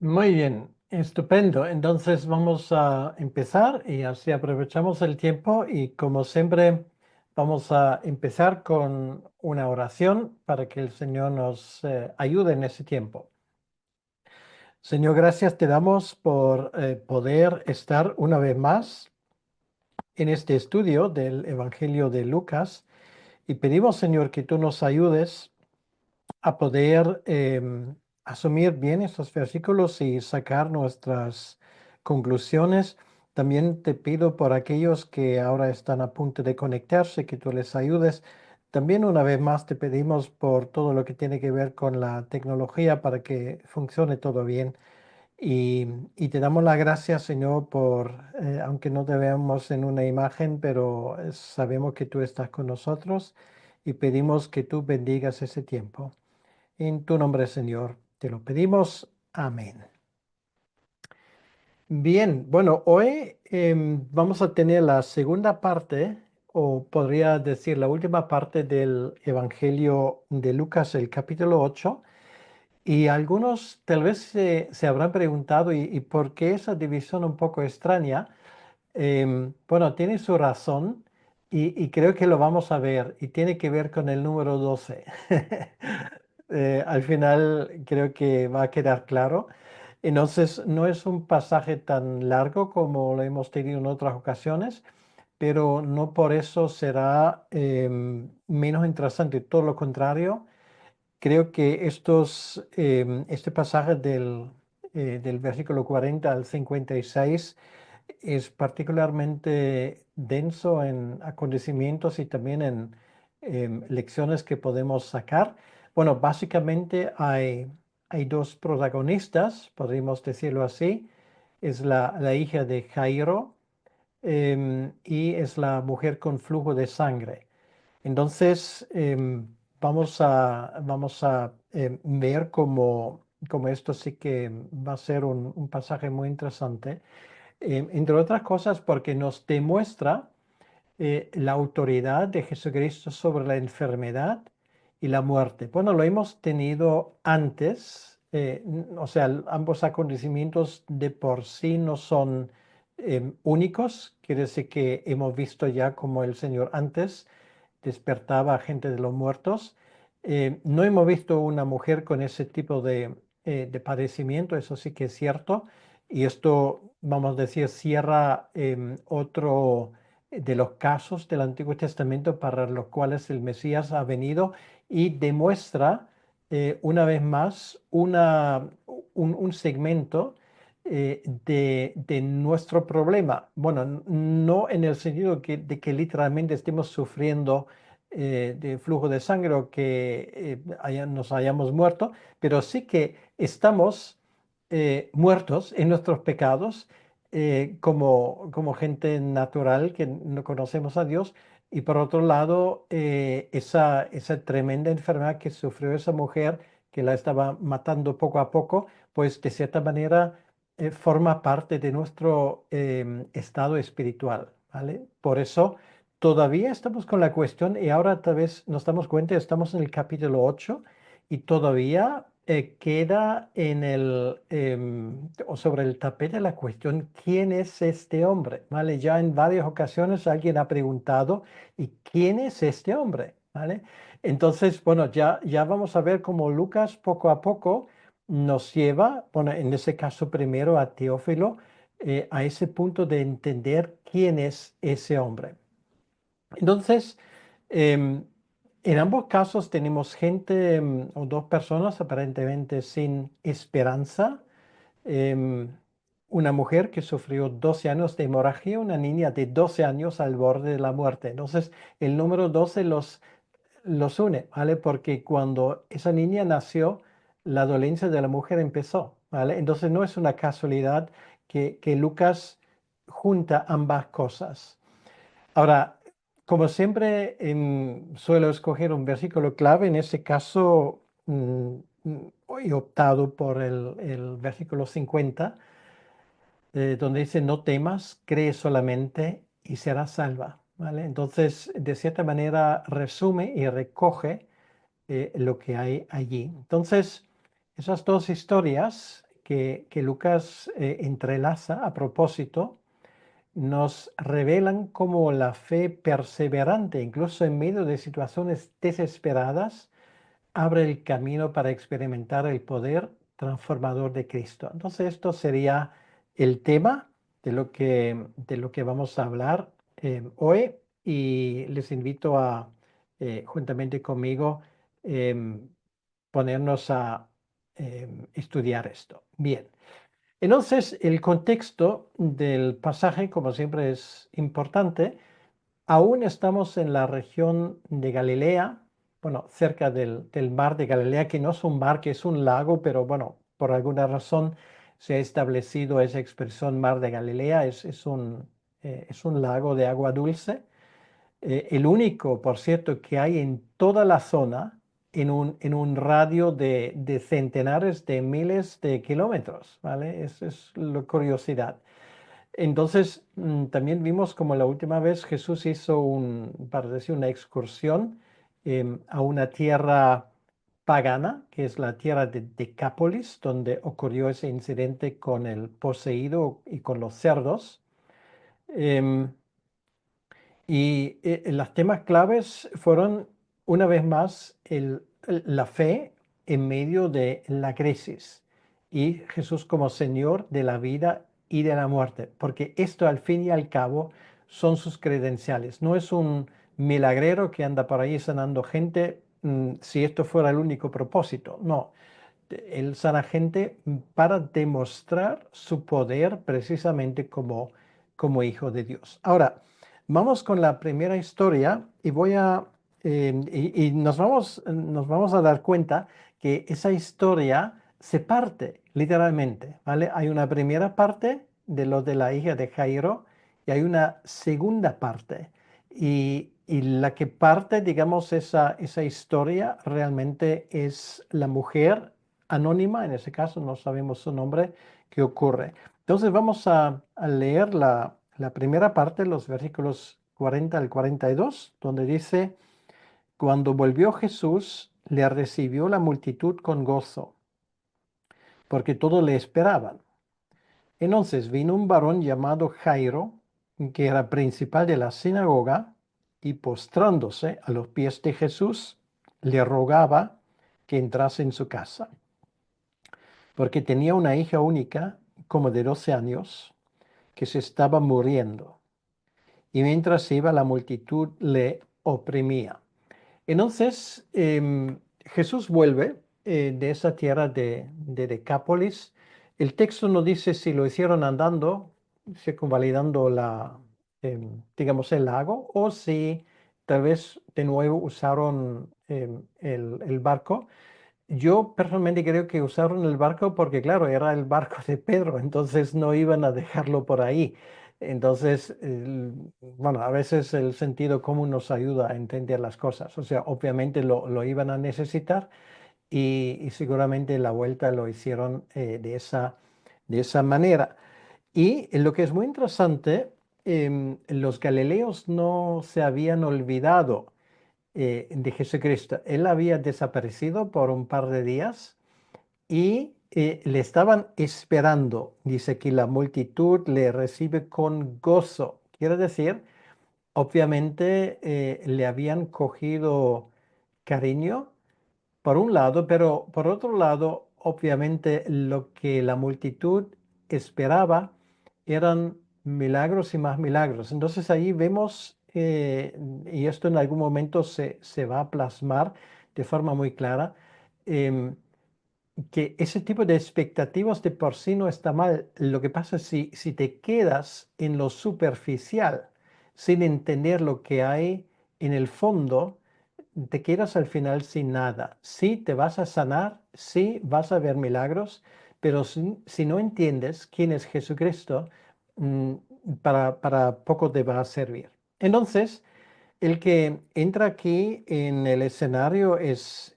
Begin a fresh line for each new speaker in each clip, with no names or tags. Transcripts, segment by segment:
Muy bien, estupendo. Entonces vamos a empezar y así aprovechamos el tiempo y como siempre vamos a empezar con una oración para que el Señor nos ayude en ese tiempo. Señor, gracias te damos por poder estar una vez más en este estudio del Evangelio de Lucas y pedimos, Señor, que tú nos ayudes a poder asumir bien estos versículos y sacar nuestras conclusiones. También te pido por aquellos que ahora están a punto de conectarse, que tú les ayudes. También una vez más te pedimos por todo lo que tiene que ver con la tecnología para que funcione todo bien. Y te damos las gracias, Señor, aunque no te veamos en una imagen, pero sabemos que tú estás con nosotros y pedimos que tú bendigas ese tiempo. En tu nombre, Señor, te lo pedimos. Amén. Bien, bueno, hoy vamos a tener la segunda parte, o podría decir la última parte del Evangelio de Lucas, el capítulo 8. Y algunos tal vez se habrán preguntado, ¿y por qué esa división un poco extraña? Bueno, tiene su razón y creo que lo vamos a ver y tiene que ver con el número 12. Al final creo que va a quedar claro. Entonces, no es un pasaje tan largo como lo hemos tenido en otras ocasiones, pero no por eso será menos interesante. Todo lo contrario, creo que este pasaje del versículo 40 al 56 es particularmente denso en acontecimientos y también en lecciones que podemos sacar. Bueno, básicamente hay dos protagonistas, podríamos decirlo así. Es la hija de Jairo y es la mujer con flujo de sangre. Entonces, vamos a ver cómo esto sí que va a ser un pasaje muy interesante, entre otras cosas porque nos demuestra la autoridad de Jesucristo sobre la enfermedad y la muerte. Bueno, lo hemos tenido antes, o sea, ambos acontecimientos de por sí no son únicos, quiere decir que hemos visto ya como el Señor antes despertaba a gente de los muertos. No hemos visto una mujer con ese tipo de padecimiento, eso sí que es cierto. Y esto, vamos a decir, cierra otro de los casos del Antiguo Testamento para los cuales el Mesías ha venido y demuestra una vez más un segmento de nuestro problema. Bueno, no en el sentido de que literalmente estemos sufriendo de flujo de sangre o que nos hayamos muerto, pero sí que estamos muertos en nuestros pecados como gente natural que no conocemos a Dios. Y por otro lado, esa tremenda enfermedad que sufrió esa mujer, que la estaba matando poco a poco, pues de cierta manera forma parte de nuestro estado espiritual, ¿vale? Por eso todavía estamos con la cuestión y ahora tal vez nos damos cuenta, estamos en el capítulo 8 y todavía queda o sobre el tapete la cuestión, ¿quién es este hombre? ¿Vale? Ya en varias ocasiones alguien ha preguntado, ¿y quién es este hombre? ¿Vale? Entonces, bueno, ya vamos a ver cómo Lucas poco a poco nos lleva, bueno, en ese caso primero a Teófilo, a ese punto de entender quién es ese hombre. Entonces, em, en ambos casos tenemos gente o dos personas aparentemente sin esperanza. em, una mujer que sufrió 12 años de hemorragia, una niña de 12 años al borde de la muerte. Entonces, el número 12 los une, ¿vale? Porque cuando esa niña nació, la dolencia de la mujer empezó, ¿vale? Entonces, no es una casualidad que Lucas junta ambas cosas. Ahora, como siempre, suelo escoger un versículo clave. En ese caso, he optado por el versículo 50, donde dice, no temas, cree solamente y serás salva. ¿Vale? Entonces, de cierta manera, resume y recoge lo que hay allí. Entonces, esas dos historias que Lucas entrelaza a propósito nos revelan cómo la fe perseverante, incluso en medio de situaciones desesperadas, abre el camino para experimentar el poder transformador de Cristo. Entonces, esto sería el tema de lo que vamos a hablar hoy, y les invito a, juntamente conmigo, em, ponernos a estudiar esto. Bien. Entonces, el contexto del pasaje, como siempre, es importante. Aún estamos en la región de Galilea, bueno, cerca del mar de Galilea, que no es un mar, que es un lago, pero bueno, por alguna razón se ha establecido esa expresión mar de Galilea. Es un lago de agua dulce, el único, por cierto, que hay en toda la zona, en un radio de centenares de miles de kilómetros, ¿vale? Eso es la curiosidad. Entonces, también vimos como la última vez Jesús hizo para decir, una excursión a una tierra pagana, que es la tierra de Decápolis, donde ocurrió ese incidente con el poseído y con los cerdos. Em, y los temas claves fueron, una vez más, la fe en medio de la crisis y Jesús como Señor de la vida y de la muerte, porque esto al fin y al cabo son sus credenciales. No es un milagrero que anda por ahí sanando gente, si esto fuera el único propósito. No, él sana gente para demostrar su poder precisamente como hijo de Dios. Ahora, vamos con la primera historia y y nos vamos a dar cuenta que esa historia se parte literalmente, ¿vale? Hay una primera parte de lo de la hija de Jairo y hay una segunda parte. Y la que parte, digamos, esa historia realmente es la mujer anónima, en ese caso no sabemos su nombre, que ocurre. Entonces vamos a leer la primera parte, los versículos 40 al 42, donde dice: Cuando volvió Jesús, le recibió la multitud con gozo, porque todos le esperaban. Entonces vino un varón llamado Jairo, que era principal de la sinagoga, y postrándose a los pies de Jesús, le rogaba que entrase en su casa, porque tenía una hija única, como de 12 años, que se estaba muriendo, y mientras iba la multitud le oprimía. Entonces, Jesús vuelve de esa tierra de Decápolis. El texto no dice si lo hicieron andando, circunvalidando digamos, el lago, o si tal vez de nuevo usaron el barco. Yo personalmente creo que usaron el barco porque, claro, era el barco de Pedro, entonces no iban a dejarlo por ahí. Entonces, bueno, a veces el sentido común nos ayuda a entender las cosas. O sea, obviamente lo iban a necesitar, y seguramente la vuelta lo hicieron de esa manera. Y lo que es muy interesante, los galileos no se habían olvidado de Jesucristo. Él había desaparecido por un par de días y le estaban esperando. Dice que la multitud le recibe con gozo. Quiere decir, obviamente le habían cogido cariño por un lado, pero por otro lado, obviamente lo que la multitud esperaba eran milagros y más milagros. Entonces ahí vemos, y esto en algún momento se va a plasmar de forma muy clara, em, que ese tipo de expectativas de por sí no está mal. Lo que pasa es si te quedas en lo superficial sin entender lo que hay en el fondo, te quedas al final sin nada. Sí, te vas a sanar, sí, vas a ver milagros, pero si no entiendes quién es Jesucristo, mm, para poco te va a servir. Entonces, el que entra aquí en el escenario es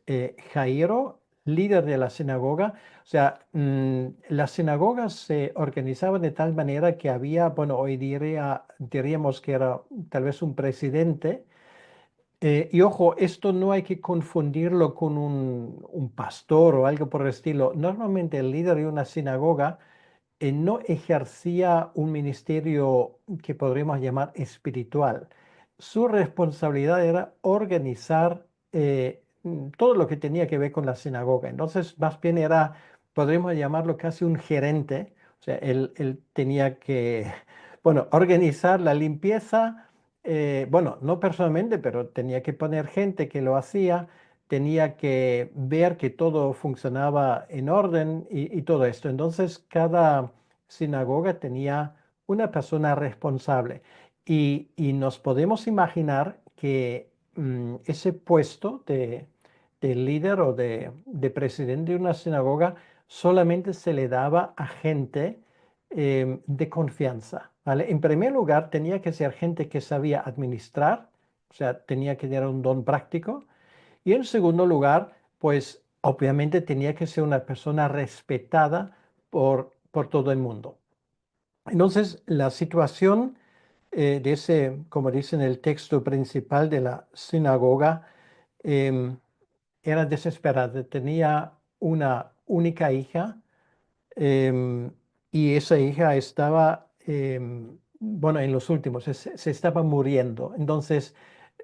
Jairo, líder de la sinagoga. O sea, las sinagogas se organizaban de tal manera que había, bueno, hoy diríamos que era tal vez un presidente, Y ojo, esto no hay que confundirlo con un pastor o algo por el estilo. Normalmente el líder de una sinagoga no ejercía un ministerio que podríamos llamar espiritual. Su responsabilidad era organizar todo lo que tenía que ver con la sinagoga. Entonces, más bien era, podríamos llamarlo casi un gerente. O sea, él tenía que, bueno, organizar la limpieza. Bueno, no personalmente, pero tenía que poner gente que lo hacía, tenía que ver que todo funcionaba en orden y todo esto. Entonces, cada sinagoga tenía una persona responsable y nos podemos imaginar que ese puesto de líder o de presidente de una sinagoga solamente se le daba a gente de confianza, ¿vale? En primer lugar, tenía que ser gente que sabía administrar, o sea, tenía que tener un don práctico. Y en segundo lugar, pues obviamente tenía que ser una persona respetada por todo el mundo. Entonces, la situación de ese, como dice en el texto principal de la sinagoga, em, era desesperada. Tenía una única hija em, y esa hija estaba, bueno, en los últimos, se estaba muriendo. Entonces,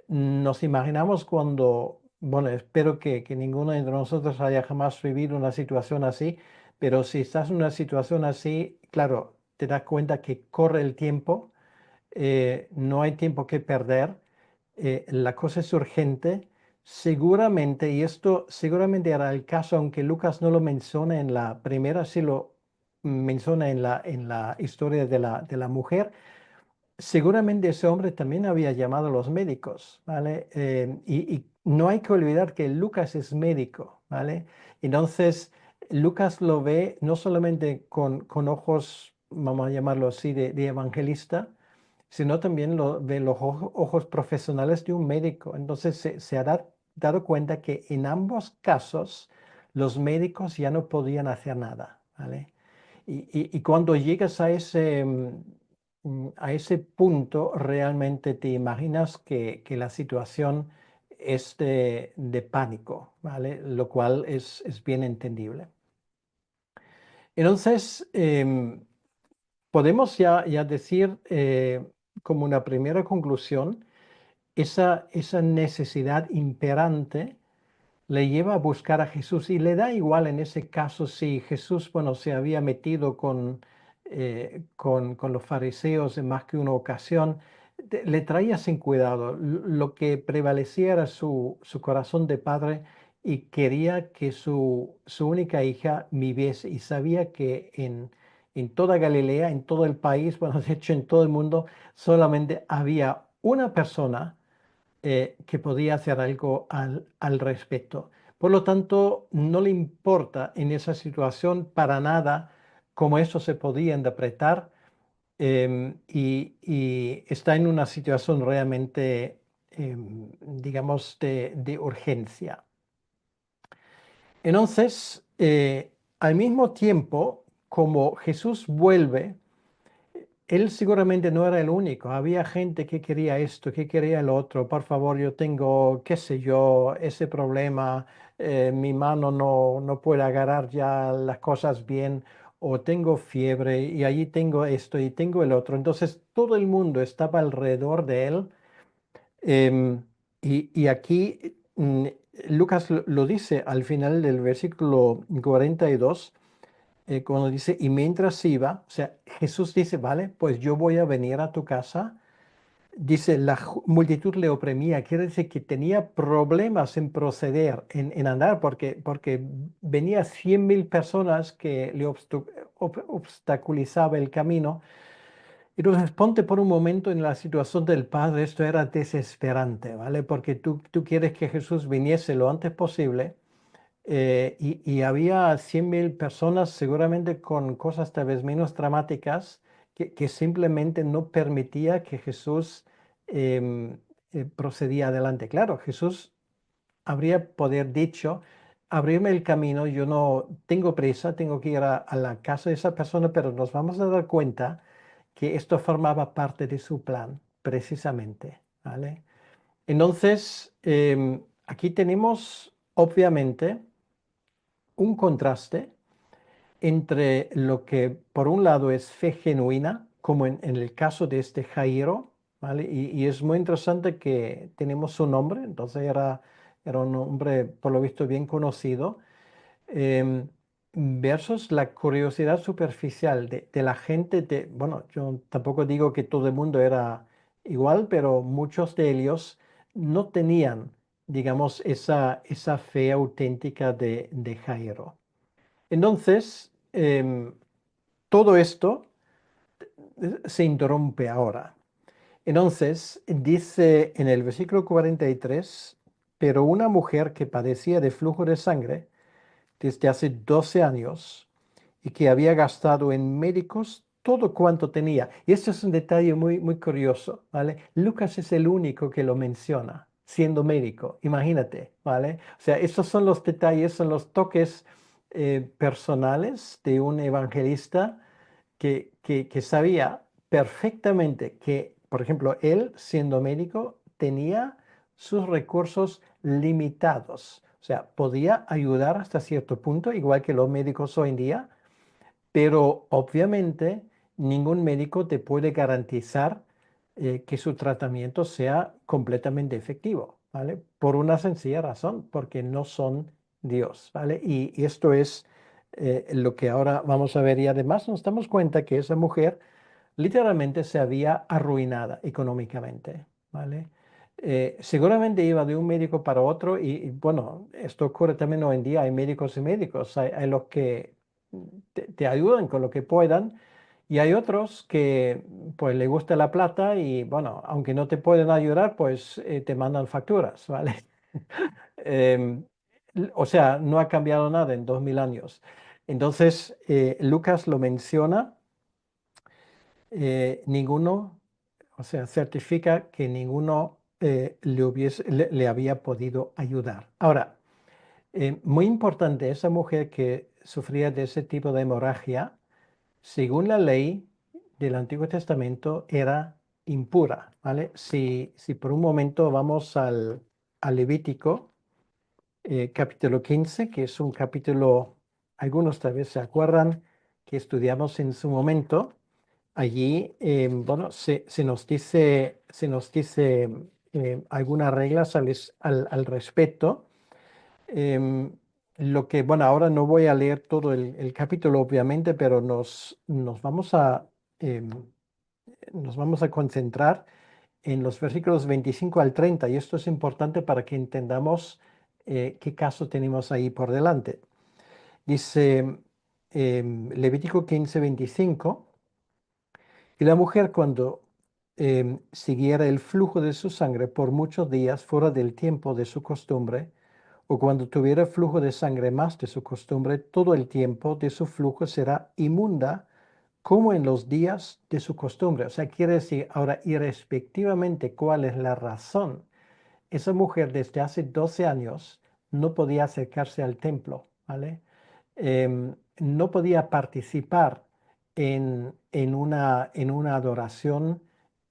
nos imaginamos cuando, bueno, espero que ninguno de nosotros haya jamás vivido una situación así, pero si estás en una situación así, claro, te das cuenta que corre el tiempo, no hay tiempo que perder, la cosa es urgente. Seguramente, y esto seguramente era el caso, aunque Lucas no lo menciona en la primera, sí lo menciona en la historia de la mujer. Seguramente ese hombre también había llamado a los médicos, ¿vale? Y no hay que olvidar que Lucas es médico, ¿vale? Entonces, Lucas lo ve no solamente con ojos, vamos a llamarlo así, de evangelista, sino también lo ve los ojos profesionales de un médico. Entonces, se ha dado cuenta que en ambos casos los médicos ya no podían hacer nada, ¿vale? Y cuando llegas a ese punto, realmente te imaginas que la situación es de pánico, ¿vale? Lo cual es bien entendible. Entonces, podemos ya decir como una primera conclusión, esa necesidad imperante le lleva a buscar a Jesús y le da igual en ese caso si Jesús, bueno, se había metido con los fariseos en más que una ocasión, le traía sin cuidado. Lo que prevalecía era su corazón de padre y quería que su única hija viviese y sabía que en toda Galilea, en todo el país, bueno, de hecho en todo el mundo, solamente había una persona que podía hacer algo al respecto. Por lo tanto, no le importa en esa situación para nada cómo eso se podía interpretar y está en una situación realmente, digamos, de urgencia. Entonces, al mismo tiempo, como Jesús vuelve, él seguramente no era el único. Había gente que quería esto, que quería el otro. Por favor, yo tengo, qué sé yo, ese problema. Mi mano no puede agarrar ya las cosas bien. O tengo fiebre y allí tengo esto y tengo el otro. Entonces todo el mundo estaba alrededor de él. Em, y aquí Lucas lo dice al final del versículo 42 cuando dice, y mientras iba, o sea, Jesús dice, vale, pues yo voy a venir a tu casa. Dice, la multitud le oprimía, quiere decir que tenía problemas en proceder, en andar, porque venía 100.000 personas que le obstaculizaba el camino. Entonces, ponte por un momento en la situación del Padre, esto era desesperante, ¿vale? Porque tú quieres que Jesús viniese lo antes posible y había 100.000 personas seguramente con cosas tal vez menos dramáticas que simplemente no permitía que Jesús em, procedía adelante. Claro, Jesús habría poder dicho, abrirme el camino, yo no tengo prisa, tengo que ir a la casa de esa persona, pero nos vamos a dar cuenta que esto formaba parte de su plan, precisamente, ¿vale? Entonces, aquí tenemos obviamente un contraste entre lo que por un lado es fe genuina, como en el caso de este Jairo, ¿vale? Y es muy interesante que tenemos su nombre, entonces era un hombre por lo visto bien conocido, em, versus la curiosidad superficial de la gente. Bueno, yo tampoco digo que todo el mundo era igual, pero muchos de ellos no tenían, digamos, esa fe auténtica de Jairo. Entonces, todo esto se interrumpe ahora. Entonces, dice en el versículo 43, pero una mujer que padecía de flujo de sangre desde hace 12 años y que había gastado en médicos todo cuanto tenía. Y esto es un detalle muy, muy curioso, ¿vale? Lucas es el único que lo menciona, siendo médico, imagínate, ¿vale? O sea, estos son los detalles, son los toques personales de un evangelista que sabía perfectamente que, por ejemplo, él, siendo médico, tenía sus recursos limitados. O sea, podía ayudar hasta cierto punto, igual que los médicos hoy en día, pero obviamente ningún médico te puede garantizar que su tratamiento sea completamente efectivo, ¿vale? Por una sencilla razón, porque no son Dios, ¿vale? Y esto es lo que ahora vamos a ver. Y además nos damos cuenta que esa mujer literalmente se había arruinado económicamente, ¿vale? Seguramente iba de un médico para otro bueno, esto ocurre también hoy en día, hay médicos y médicos, hay los que te ayudan con lo que puedan y hay otros que pues le gusta la plata y bueno, aunque no te pueden ayudar, pues te mandan facturas, ¿vale? Em, o sea, no ha cambiado nada en 2000 años. Entonces, Lucas lo menciona, ninguno, o sea, certifica que ninguno le había podido ayudar. Ahora, muy importante, esa mujer que sufría de ese tipo de hemorragia, según la ley del Antiguo Testamento, era impura, ¿vale? Si por un momento vamos al Levítico, capítulo 15, que es un capítulo, algunos tal vez se acuerdan, que estudiamos en su momento. Allí, bueno, se nos dice algunas reglas al respecto. Em, lo que, bueno, ahora no voy a leer todo el capítulo, obviamente, pero em, nos vamos a concentrar en los versículos 25 al 30, y esto es importante para que entendamos qué caso tenemos ahí por delante. Dice Levítico 15:25. Y la mujer cuando siguiera el flujo de su sangre por muchos días fuera del tiempo de su costumbre, o cuando tuviera flujo de sangre más de su costumbre, todo el tiempo de su flujo será inmunda como en los días de su costumbre. O sea, quiere decir, ahora, irrespectivamente cuál es la razón, esa mujer desde hace 12 años no podía acercarse al templo, ¿vale? No podía participar en una adoración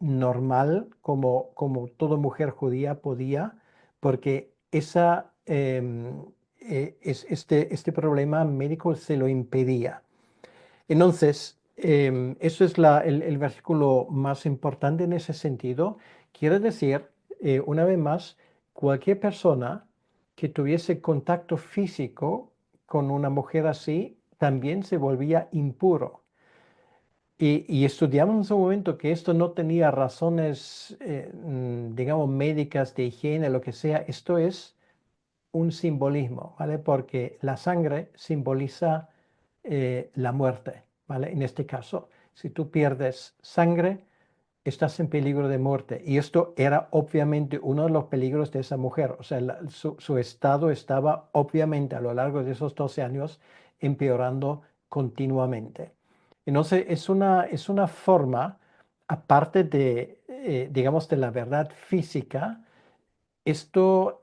normal como toda mujer judía podía, porque este problema médico se lo impedía. Entonces, eso es el versículo más importante en ese sentido. Quiere decir, una vez más, cualquier persona que tuviese contacto físico con una mujer así, también se volvía impuro. Y estudiamos en su momento que esto no tenía razones, digamos, médicas de higiene, lo que sea. Esto es un simbolismo, ¿vale? Porque la sangre simboliza la muerte, ¿vale? En este caso, si tú pierdes sangre, estás en peligro de muerte. Y esto era obviamente uno de los peligros de esa mujer. O sea, su estado estaba obviamente a lo largo de esos 12 años empeorando continuamente. Entonces, es una forma, aparte digamos, de la verdad física, esto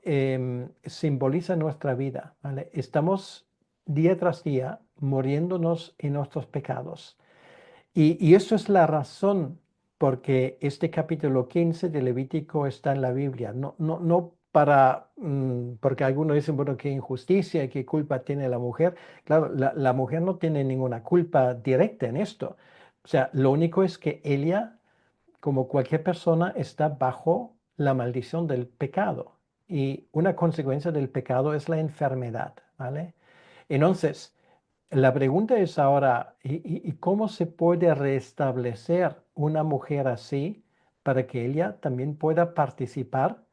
simboliza nuestra vida, ¿vale? Estamos día tras día muriéndonos en nuestros pecados. Y eso es la razón porque este capítulo 15 de Levítico está en la Biblia. No para, porque algunos dicen, bueno, qué injusticia, qué culpa tiene la mujer. Claro, la mujer no tiene ninguna culpa directa en esto. O sea, lo único es que ella, como cualquier persona, está bajo la maldición del pecado. Y una consecuencia del pecado es la enfermedad, ¿vale? Entonces, la pregunta es ahora, ¿y cómo se puede restablecer una mujer así para que ella también pueda participar,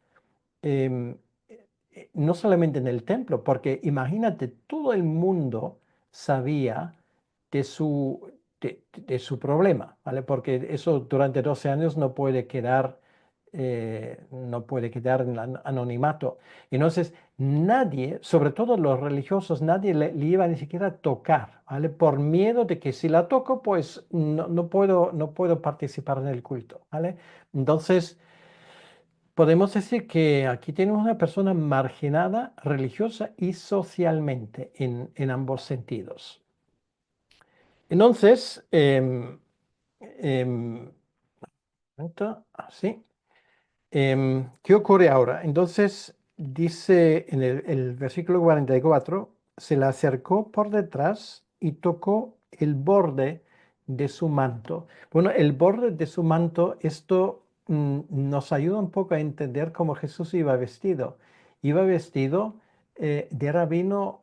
em, no solamente en el templo? Porque imagínate, todo el mundo sabía de de su problema, ¿vale? Porque eso durante 12 años no puede quedar en anonimato. Entonces, nadie, sobre todo los religiosos, nadie le iba ni siquiera a tocar, ¿vale? Por miedo de que si la toco, pues no puedo participar en el culto, ¿vale? Entonces, podemos decir que aquí tenemos una persona marginada religiosa y socialmente en ambos sentidos. Entonces, em, así. ¿Qué ocurre ahora? Entonces, dice en el versículo 44, se le acercó por detrás y tocó el borde de su manto. Bueno, el borde de su manto, esto nos ayuda un poco a entender cómo Jesús iba vestido. Iba vestido de rabino,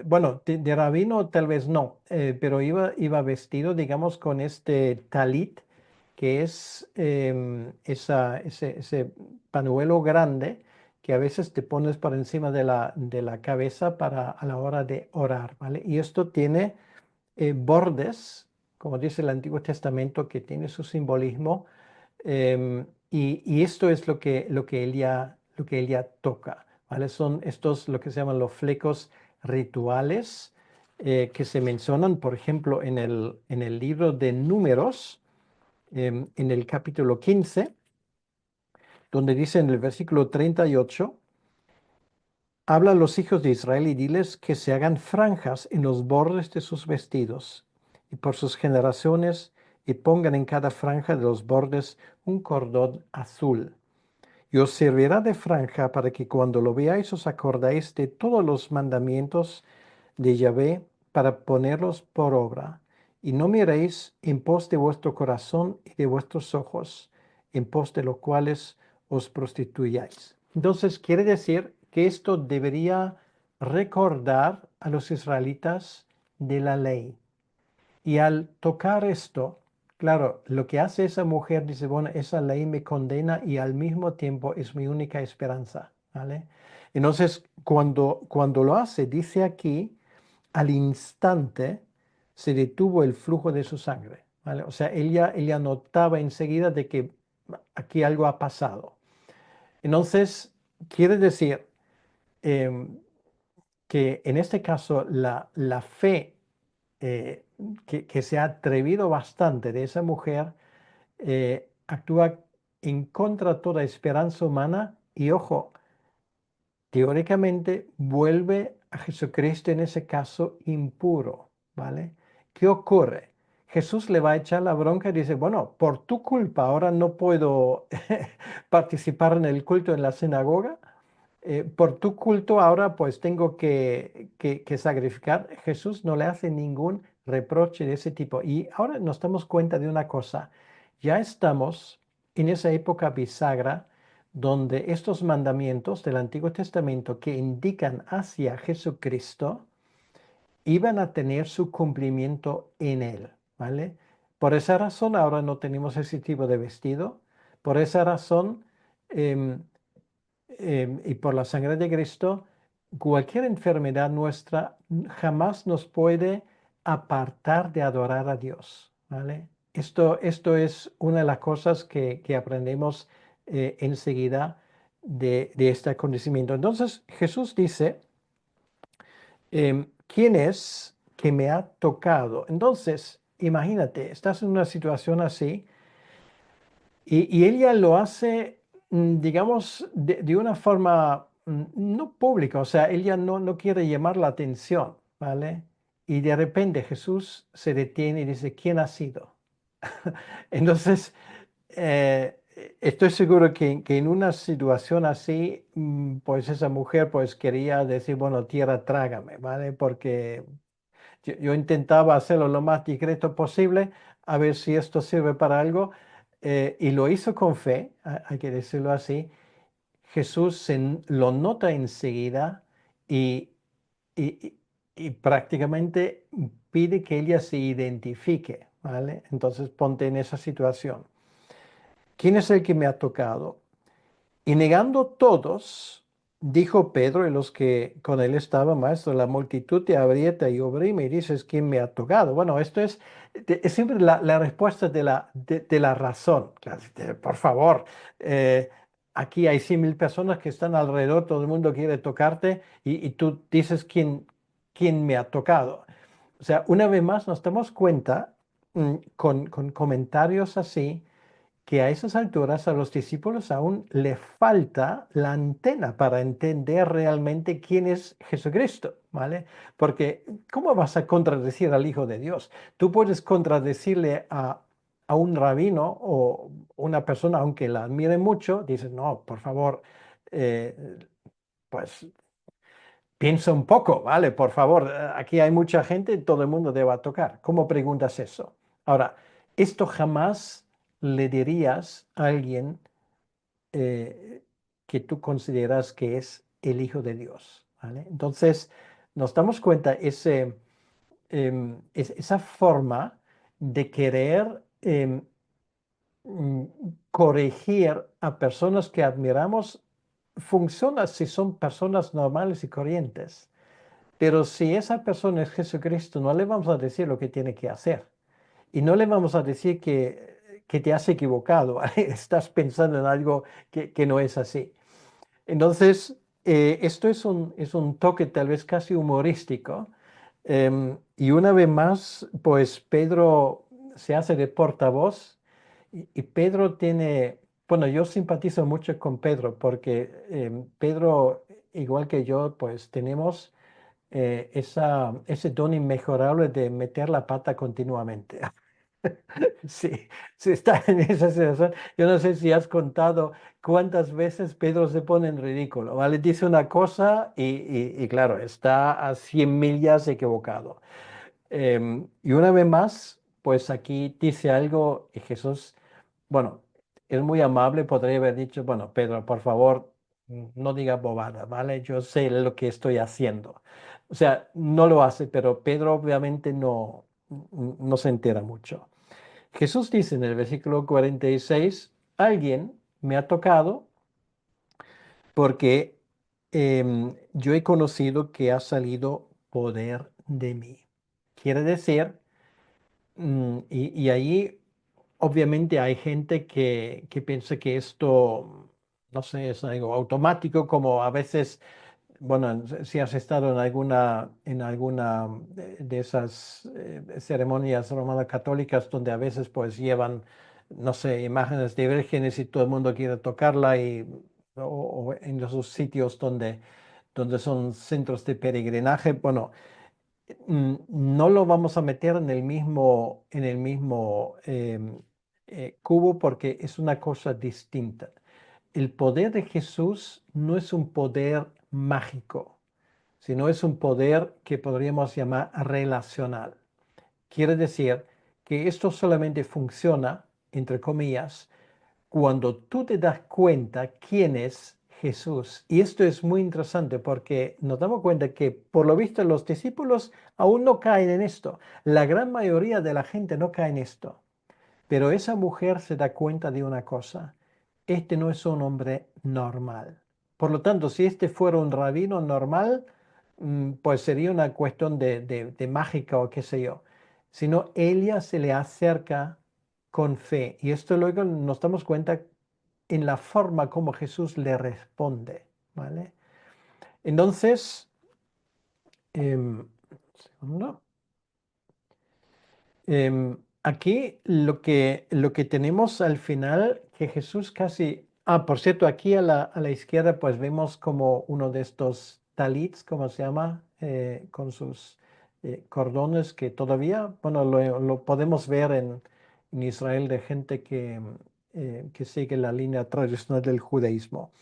bueno, de rabino tal vez no, pero iba vestido, digamos, con este talit que es ese panuelo grande que a veces te pones por encima de de la cabeza para a la hora de orar, ¿vale? Y esto tiene bordes, como dice el Antiguo Testamento, que tiene su simbolismo, y esto es lo que Elia toca, ¿vale? Son estos lo que se llaman los flecos rituales que se mencionan, por ejemplo, en el libro de Números, en el capítulo 15, donde dice en el versículo 38, habla a los hijos de Israel y diles que se hagan franjas en los bordes de sus vestidos y por sus generaciones y pongan en cada franja de los bordes un cordón azul. Y os servirá de franja para que cuando lo veáis os acordéis de todos los mandamientos de Yahvé para ponerlos por obra. Y no miréis en pos de vuestro corazón y de vuestros ojos, en pos de los cuales os prostituyáis. Entonces quiere decir que esto debería recordar a los israelitas de la ley. Y al tocar esto, claro, lo que hace esa mujer dice, bueno, esa ley me condena y al mismo tiempo es mi única esperanza, ¿vale? Entonces, cuando lo hace, dice aquí, al instante se detuvo el flujo de su sangre, ¿vale? O sea, ella notaba enseguida de que aquí algo ha pasado. Entonces, quiere decir em, que en este caso la fe eh, que se ha atrevido bastante de esa mujer, actúa en contra de toda esperanza humana y ojo, teóricamente vuelve a Jesucristo en ese caso impuro, ¿vale? ¿Qué ocurre? Jesús le va a echar la bronca y dice, bueno, por tu culpa ahora no puedo participar en el culto en la sinagoga, por tu culto ahora pues tengo que sacrificar. Jesús no le hace ningún reproche de ese tipo. Y ahora nos damos cuenta de una cosa. Ya estamos en esa época bisagra donde estos mandamientos del Antiguo Testamento que indican hacia Jesucristo iban a tener su cumplimiento en él, ¿vale? Por esa razón ahora no tenemos ese tipo de vestido. Por esa razón, em, y por la sangre de Cristo, cualquier enfermedad nuestra jamás nos puede apartar de adorar a Dios, ¿vale? Esto es una de las cosas que aprendemos enseguida de este acontecimiento. Entonces Jesús dice, ¿quién es que me ha tocado? Entonces, imagínate, estás en una situación así y ella lo hace, digamos, de una forma no pública, o sea, ella no quiere llamar la atención, ¿vale? Y de repente Jesús se detiene y dice, ¿quién ha sido? Entonces, estoy seguro que en una situación así, pues esa mujer pues quería decir, bueno, tierra, trágame, ¿vale? Porque yo intentaba hacerlo lo más discreto posible, a ver si esto sirve para algo, y lo hizo con fe, hay que decirlo así. Jesús lo nota enseguida y, y, y prácticamente pide que ella se identifique, ¿vale? Entonces ponte en esa situación. ¿Quién es el que me ha tocado? Y negando todos, dijo Pedro y los que con él estaban, maestro, la multitud te aprieta y oprime y dices, ¿quién me ha tocado? Bueno, esto es siempre la respuesta de la razón. Claro, por favor, eh, aquí hay 100.000 personas que están alrededor, todo el mundo quiere tocarte y tú dices, ¿quién me ha tocado? O sea, una vez más nos damos cuenta con comentarios así que a esas alturas a los discípulos aún le falta la antena para entender realmente quién es Jesucristo, ¿vale? Porque ¿cómo vas a contradecir al Hijo de Dios? Tú puedes contradecirle a un rabino o una persona, aunque la admire mucho, dices, no, por favor, eh, pues piensa un poco, ¿vale? Por favor, aquí hay mucha gente, todo el mundo debe tocar. ¿Cómo preguntas eso? Ahora, esto jamás le dirías a alguien eh, que tú consideras que es el Hijo de Dios, ¿vale? Entonces, nos damos cuenta esa forma de querer mm, corregir a personas que admiramos funciona si son personas normales y corrientes. Pero si esa persona es Jesucristo, no le vamos a decir lo que tiene que hacer. Y no le vamos a decir que te has equivocado, ¿vale? Estás pensando en algo que no es así. Entonces, esto es un toque tal vez casi humorístico. Y una vez más, pues Pedro se hace de portavoz y Pedro tiene, bueno, yo simpatizo mucho con Pedro porque Pedro, igual que yo, pues tenemos ese don inmejorable de meter la pata continuamente. Sí, sí está en esa situación. Yo no sé si has contado cuántas veces Pedro se pone en ridículo, ¿vale? Dice una cosa y claro, está a 100 millas equivocado. Y una vez más, pues aquí dice algo y Jesús, bueno, es muy amable, podría haber dicho, bueno, Pedro, por favor, no diga bobada, ¿vale? Yo sé lo que estoy haciendo. O sea, no lo hace, pero Pedro obviamente no se entera mucho. Jesús dice en el versículo 46, alguien me ha tocado porque yo he conocido que ha salido poder de mí. Quiere decir, y ahí obviamente hay gente que piensa que esto, no sé, es algo automático, como a veces bueno, si has estado en alguna de esas ceremonias romanas católicas donde a veces pues llevan, no sé, imágenes de vírgenes y todo el mundo quiere tocarla o en esos sitios donde son centros de peregrinaje, bueno, no lo vamos a meter en el mismo cubo porque es una cosa distinta. El poder de Jesús no es un poder mágico, sino es un poder que podríamos llamar relacional. Quiere decir que esto solamente funciona, entre comillas, cuando tú te das cuenta quién es Jesús. Y esto es muy interesante porque nos damos cuenta que por lo visto los discípulos aún no caen en esto. La gran mayoría de la gente no cae en esto. Pero esa mujer se da cuenta de una cosa. Este no es un hombre normal. Por lo tanto, si este fuera un rabino normal, pues sería una cuestión de mágica o qué sé yo. Sino ella se le acerca con fe. Y esto luego nos damos cuenta en la forma como Jesús le responde, ¿vale? Entonces, segundo. Aquí lo que tenemos al final, que Jesús casi... Ah, por cierto, aquí a la izquierda pues vemos como uno de estos talits, como se llama, con sus cordones que todavía, bueno, lo podemos ver en Israel de gente que sigue la línea tradicional del judaísmo.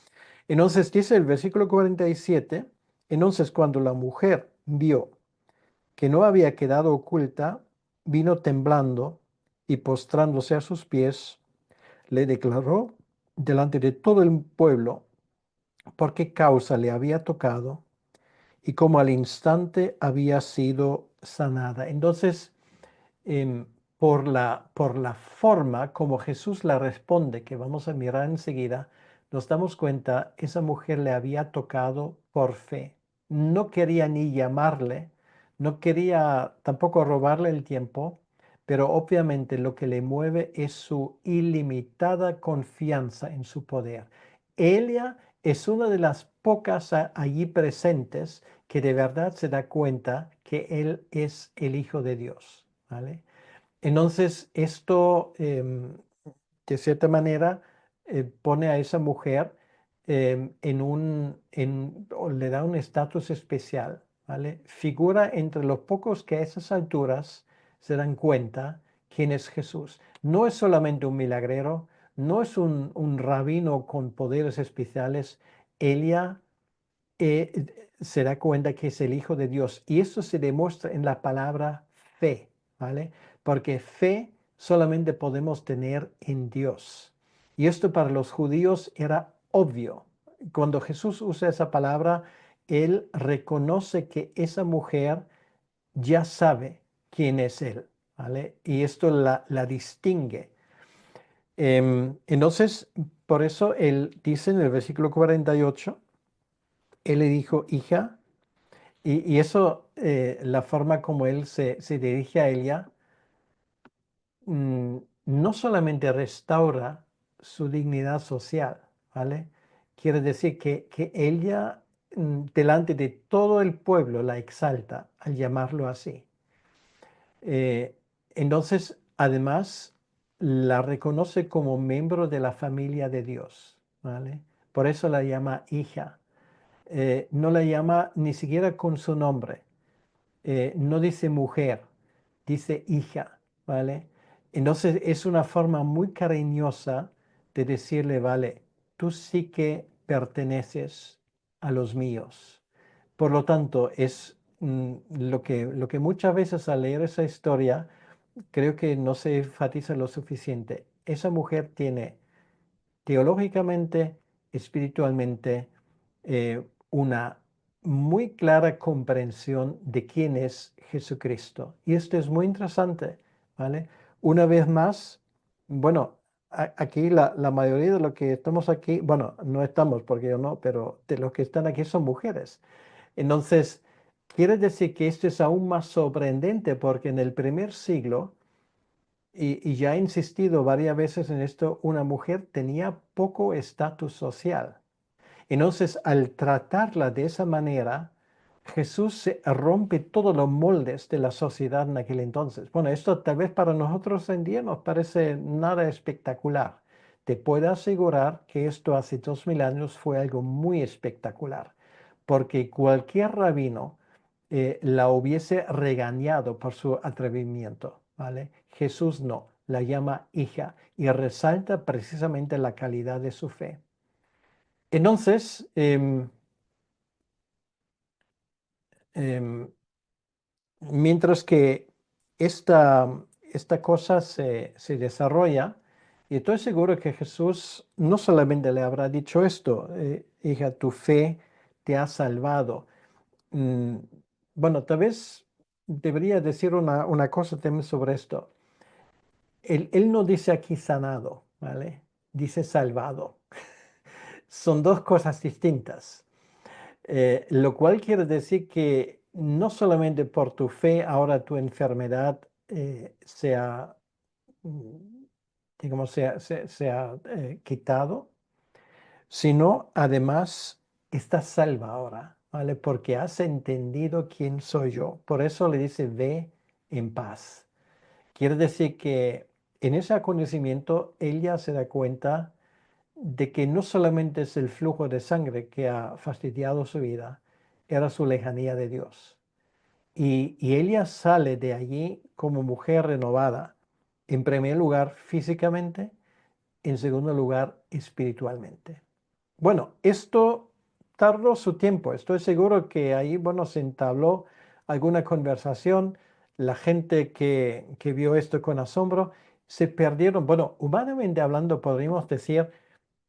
Entonces dice el versículo 47, entonces cuando la mujer vio que no había quedado oculta, vino temblando y postrándose a sus pies, le declaró delante de todo el pueblo por qué causa le había tocado y cómo al instante había sido sanada. Entonces, em, por la forma como Jesús la responde, que vamos a mirar enseguida, nos damos cuenta, esa mujer le había tocado por fe. No quería ni llamarle, no quería tampoco robarle el tiempo, pero obviamente lo que le mueve es su ilimitada confianza en su poder. Ella es una de las pocas allí presentes que de verdad se da cuenta que Él es el Hijo de Dios, ¿vale? Entonces, esto, de cierta manera, pone a esa mujer o le da un estatus especial, ¿vale? Figura entre los pocos que a esas alturas se dan cuenta quién es Jesús. No es solamente un milagrero, no es un rabino con poderes especiales. Ella se da cuenta que es el Hijo de Dios. Y eso se demuestra en la palabra fe, ¿vale? Porque fe solamente podemos tener en Dios. Y esto para los judíos era obvio. Cuando Jesús usa esa palabra, Él reconoce que esa mujer ya sabe quién es Él, ¿vale? Y esto la distingue. Entonces, por eso Él dice en el versículo 48, Él le dijo, hija, y eso, la forma como él se dirige a ella, no solamente restaura su dignidad social, ¿vale? Quiere decir que ella, delante de todo el pueblo, la exalta al llamarlo así. Eh, entonces, además, la reconoce como miembro de la familia de Dios, ¿vale? Por eso la llama hija. No la llama ni siquiera con su nombre. No dice mujer, dice hija, ¿vale? Entonces es una forma muy cariñosa de decirle, vale, tú sí que perteneces a los míos. Por lo tanto, es lo que muchas veces al leer esa historia, creo que no se enfatiza lo suficiente. Esa mujer tiene teológicamente, espiritualmente, una muy clara comprensión de quién es Jesucristo. Y esto es muy interesante, ¿vale? Una vez más, bueno, aquí la mayoría de los que estamos aquí, bueno, no estamos porque yo no, pero de los que están aquí son mujeres. Entonces, quiere decir que esto es aún más sorprendente porque en el primer siglo, y ya he insistido varias veces en esto, una mujer tenía poco estatus social. Entonces, al tratarla de esa manera, Jesús rompe todos los moldes de la sociedad en aquel entonces. Bueno, esto tal vez para nosotros hoy en día nos parece nada espectacular. Te puedo asegurar que esto hace 2000 años fue algo muy espectacular, porque cualquier rabino la hubiese regañado por su atrevimiento, ¿vale? Jesús no, la llama hija y resalta precisamente la calidad de su fe. Entonces, em, mientras que esta cosa se desarrolla, y estoy seguro que Jesús no solamente le habrá dicho esto, hija, tu fe te ha salvado. Mm, bueno, tal vez debería decir una cosa también sobre esto. Él no dice aquí sanado, ¿vale? Dice salvado. Son dos cosas distintas. Lo cual quiere decir que no solamente por tu fe ahora tu enfermedad sea, mm, digamos, sea quitado, sino además estás salva ahora, ¿vale? Porque has entendido quién soy yo. Por eso le dice, ve en paz. Quiere decir que en ese acontecimiento ella se da cuenta de que no solamente es el flujo de sangre que ha fastidiado su vida, era su lejanía de Dios. Y ella sale de allí como mujer renovada, En primer lugar, físicamente, en segundo lugar, espiritualmente. Bueno, esto tardó su tiempo. Estoy seguro que ahí, bueno, se entabló alguna conversación. La gente que vio esto con asombro se perdieron. Bueno, humanamente hablando, podríamos decir,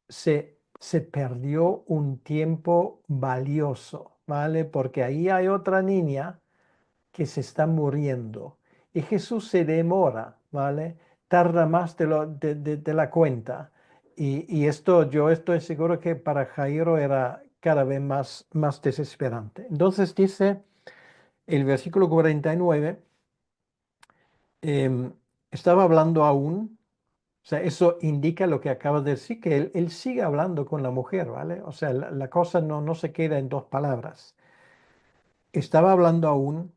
se perdió un tiempo valioso, ¿vale? Porque ahí hay otra niña que se está muriendo y Jesús se demora, ¿vale? Tarda más de la cuenta. Y esto yo estoy seguro que para Jairo era cada vez más desesperante. Entonces dice el versículo 49, em, estaba hablando aún, o sea, eso indica lo que acabas de decir, que él sigue hablando con la mujer, ¿vale? O sea, la cosa no se queda en dos palabras. Estaba hablando aún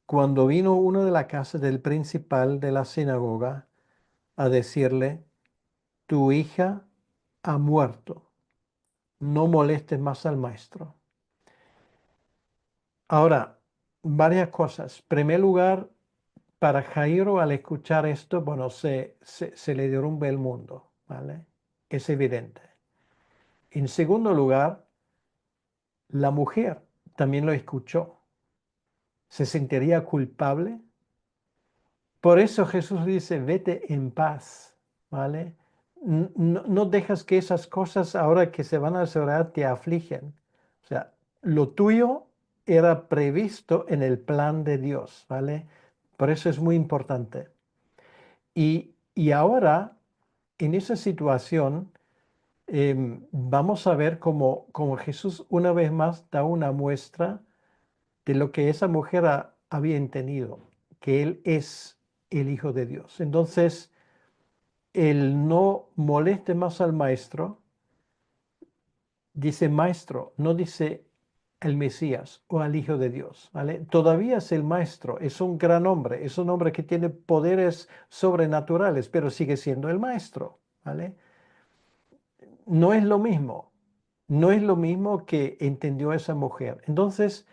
cuando vino uno de la casa del principal de la sinagoga a decirle, tu hija ha muerto, no molestes más al maestro. Ahora, varias cosas. En primer lugar, para Jairo al escuchar esto, bueno, se le derrumba el mundo, ¿vale? Es evidente. En segundo lugar, la mujer también lo escuchó. ¿Se sentiría culpable? Por eso Jesús dice, vete en paz, ¿vale? No dejas que esas cosas ahora que se van a cerrar te afligen. O sea, lo tuyo era previsto en el plan de Dios, ¿vale? Por eso es muy importante. Y ahora, en esa situación, vamos a ver cómo Jesús una vez más da una muestra de lo que esa mujer había entendido, que Él es el Hijo de Dios. Entonces, el no moleste más al maestro, dice maestro, no dice el Mesías o al Hijo de Dios, ¿vale? Todavía es el maestro, es un gran hombre, es un hombre que tiene poderes sobrenaturales, pero sigue siendo el maestro, ¿vale? No es lo mismo, no es lo mismo que entendió esa mujer. Entonces,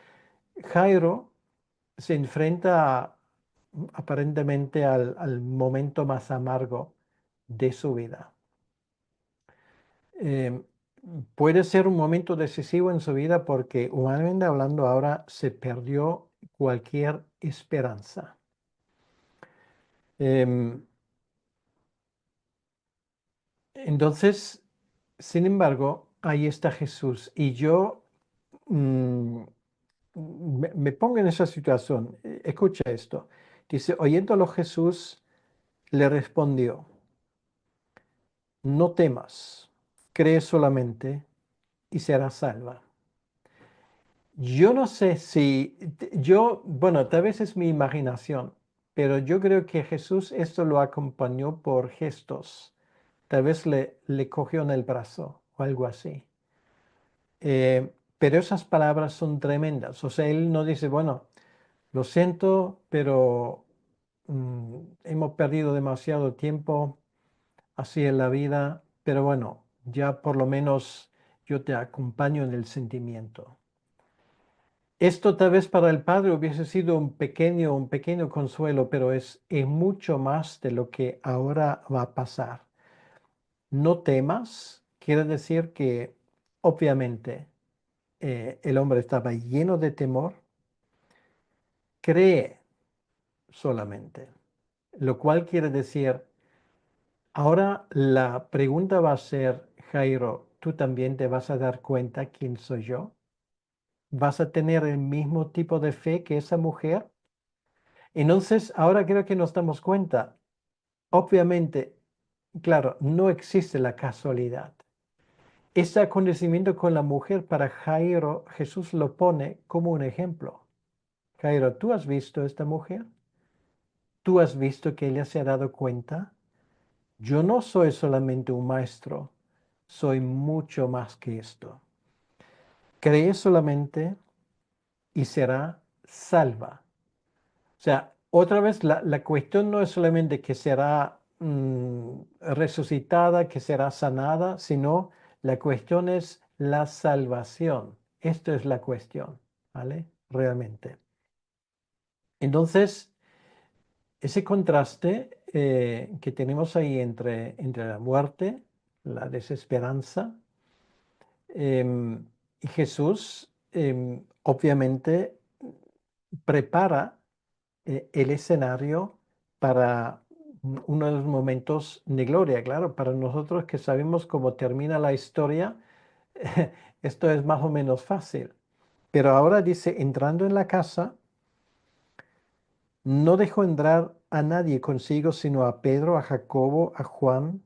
Jairo se enfrenta aparentemente al momento más amargo de su vida. Eh, puede ser un momento decisivo en su vida porque humanamente hablando ahora se perdió cualquier esperanza. Em, entonces, sin embargo, ahí está Jesús y yo mm, me pongo en esa situación. Escucha esto. Dice, oyéndolo Jesús le respondió, no temas, cree solamente y serás salva. Yo no sé si, bueno, tal vez es mi imaginación, pero yo creo que Jesús esto lo acompañó por gestos. Tal vez le cogió en el brazo o algo así. Pero esas palabras son tremendas. O sea, él no dice, bueno, lo siento, pero hemos perdido demasiado tiempo así en la vida, pero bueno, ya por lo menos yo te acompaño en el sentimiento. Esto tal vez para el padre hubiese sido un pequeño consuelo, pero es mucho más de lo que ahora va a pasar. No temas, quiere decir que obviamente el hombre estaba lleno de temor, cree solamente, lo cual quiere decir, ahora la pregunta va a ser, Jairo, ¿tú también te vas a dar cuenta quién soy yo? ¿Vas a tener el mismo tipo de fe que esa mujer? Entonces, ahora creo que nos damos cuenta, obviamente, claro, no existe la casualidad. Ese acontecimiento con la mujer para Jairo, Jesús lo pone como un ejemplo. Jairo, ¿tú has visto a esta mujer? ¿Tú has visto que ella se ha dado cuenta? Yo no soy solamente un maestro, soy mucho más que esto. Cree solamente y será salva. O sea, otra vez la cuestión no es solamente que será resucitada, que será sanada, sino la cuestión es la salvación. Esto es la cuestión, ¿vale? Realmente. Entonces, ese contraste que tenemos ahí entre la muerte, la desesperanza, y Jesús obviamente prepara el escenario para uno de los momentos de gloria. Claro, para nosotros que sabemos cómo termina la historia, esto es más o menos fácil. Pero ahora dice, entrando en la casa, no dejó entrar a nadie consigo, sino a Pedro, a Jacobo, a Juan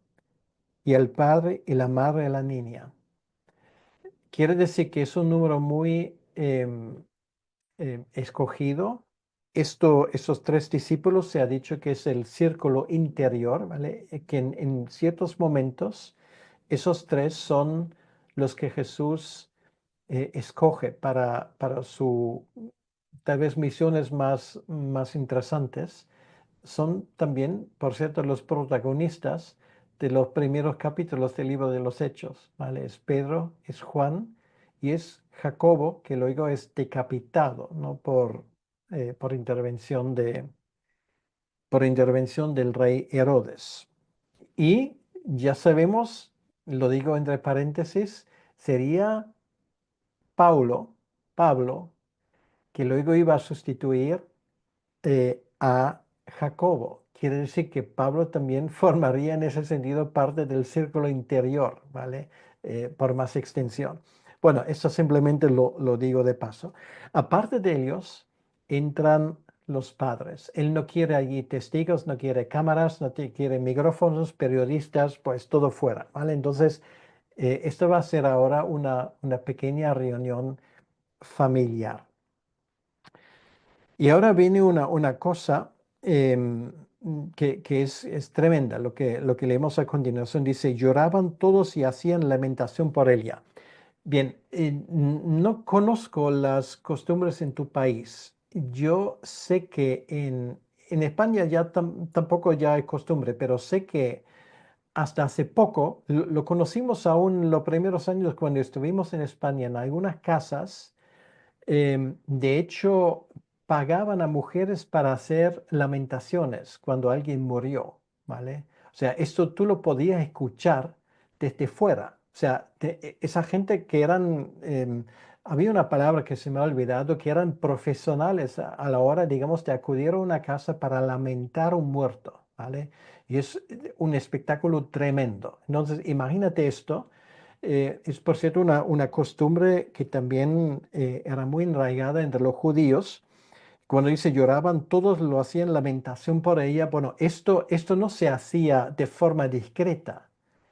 y al padre y la madre de la niña. Quiere decir que es un número muy escogido. Esos tres discípulos se ha dicho que es el círculo interior, ¿vale? Que en ciertos momentos esos tres son los que Jesús escoge para su, tal vez, misiones más interesantes. Son también, por cierto, los protagonistas de los primeros capítulos del libro de los Hechos, ¿vale? Es Pedro, es Juan y es Jacobo, que luego es decapitado, ¿no? Por por intervención del rey Herodes. Y ya sabemos, lo digo entre paréntesis, sería Paulo, Pablo, que luego iba a sustituir a Jacobo. Quiere decir que Pablo también formaría en ese sentido parte del círculo interior, ¿vale? Por más extensión. Bueno, eso simplemente lo digo de paso. Aparte de ellos, entran los padres. Él no quiere allí testigos, no quiere cámaras, no quiere micrófonos, periodistas, pues todo fuera, ¿vale? Entonces, esto va a ser ahora una pequeña reunión familiar. Y ahora viene una cosa que es tremenda. Lo que leemos a continuación dice, lloraban todos y hacían lamentación por ella. Bien, no conozco las costumbres en tu país. Yo sé que en España ya tampoco ya hay costumbre, pero sé que hasta hace poco, lo conocimos aún los primeros años cuando estuvimos en España, en algunas casas. De hecho, pagaban a mujeres para hacer lamentaciones cuando alguien murió, ¿vale? O sea, esto tú lo podías escuchar desde fuera. O sea, esa gente que eran, había una palabra que se me ha olvidado, que eran profesionales a la hora, digamos, de acudir a una casa para lamentar un muerto, ¿vale? Y es un espectáculo tremendo. Entonces, imagínate esto. Es, por cierto, una costumbre que también era muy enraigada entre los judíos. Cuando dice lloraban, todos lo hacían lamentación por ella. Bueno, esto no se hacía de forma discreta.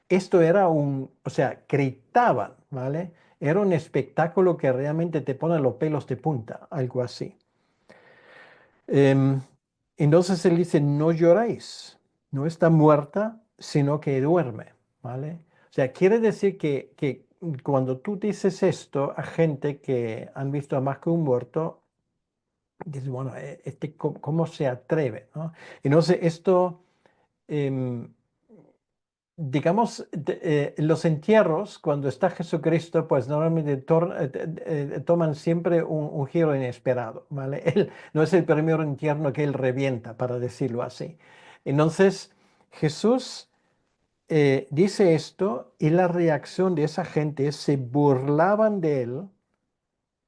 Esto era o sea, gritaban, ¿vale? Era un espectáculo que realmente te pone los pelos de punta, algo así. Em, entonces él dice, no lloréis, no está muerta, sino que duerme, ¿vale? O sea, quiere decir que cuando tú dices esto a gente que han visto a más que un muerto, dices, bueno, ¿cómo se atreve, ¿no? Entonces esto, em, digamos, los entierros, cuando está Jesucristo, pues normalmente toman siempre un giro inesperado, ¿vale? Él no es el primer entierro que él revienta, para decirlo así. Entonces, Jesús dice esto y la reacción de esa gente es, se burlaban de él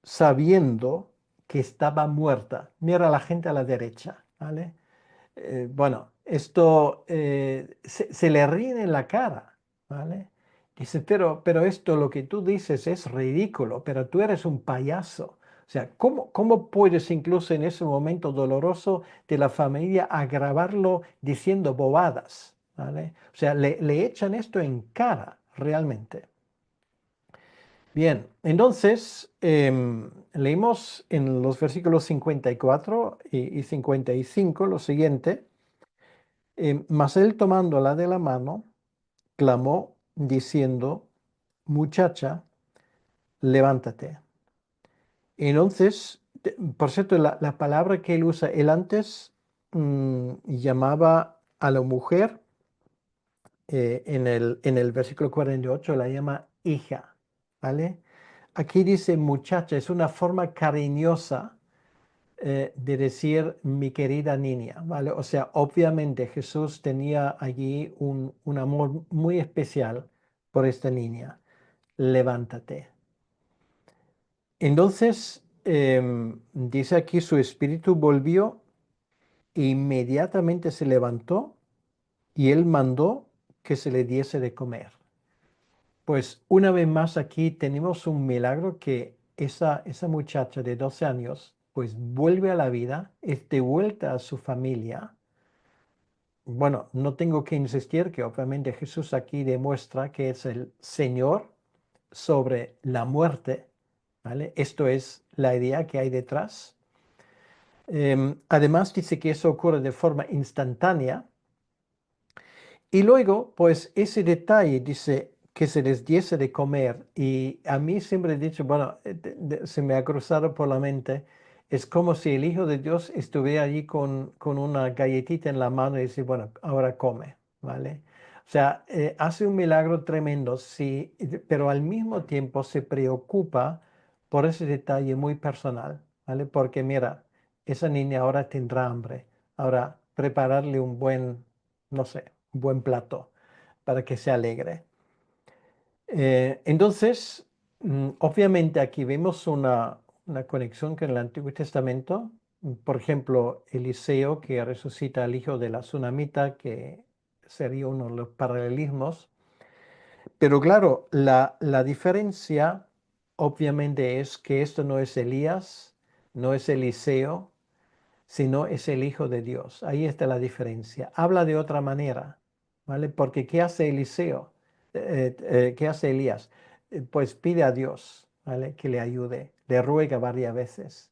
sabiendo que estaba muerta. Mira a la gente a la derecha, ¿vale? Bueno, esto se le ríe en la cara, ¿vale? Dice, pero esto lo que tú dices es ridículo, pero tú eres un payaso. O sea, ¿cómo puedes incluso en ese momento doloroso de la familia agravarlo diciendo bobadas? ¿Vale? O sea, le echan esto en cara realmente. Bien, entonces leímos en los versículos 54 y 55 lo siguiente. Mas él tomándola de la mano, clamó diciendo, muchacha, levántate. Entonces, por cierto, la palabra que él usa, él antes llamaba a la mujer, en el versículo 48 la llama hija, ¿vale? Aquí dice muchacha, es una forma cariñosa de decir mi querida niña, ¿vale? O sea, obviamente Jesús tenía allí un amor muy especial por esta niña. Levántate. Entonces, dice aquí, su espíritu volvió e inmediatamente se levantó y él mandó que se le diese de comer. Pues una vez más aquí tenemos un milagro que esa muchacha de 12 años pues vuelve a la vida, es de vuelta a su familia. Bueno, no tengo que insistir que obviamente Jesús aquí demuestra que es el Señor sobre la muerte, ¿vale? Esto es la idea que hay detrás. Además dice que eso ocurre de forma instantánea. Y luego, pues ese detalle dice que se les diese de comer. Y a mí siempre he dicho, bueno, se me ha cruzado por la mente, es como si el Hijo de Dios estuviera allí con una galletita en la mano y dice, bueno, ahora come, ¿vale? O sea, hace un milagro tremendo, sí, pero al mismo tiempo se preocupa por ese detalle muy personal, ¿vale? Porque mira, esa niña ahora tendrá hambre. Ahora, prepararle un buen, no sé, un buen plato para que se alegre. Entonces, obviamente aquí vemos una conexión con el Antiguo Testamento. Por ejemplo, Eliseo que resucita al hijo de la tsunamita, que sería uno de los paralelismos. Pero claro, la diferencia obviamente es que esto no es Elías, no es Eliseo, sino es el Hijo de Dios. Ahí está la diferencia. Habla de otra manera, ¿vale? Porque ¿qué hace Eliseo? ¿Qué hace Elías? Pues pide a Dios, ¿vale? Que le ayude, le ruega varias veces.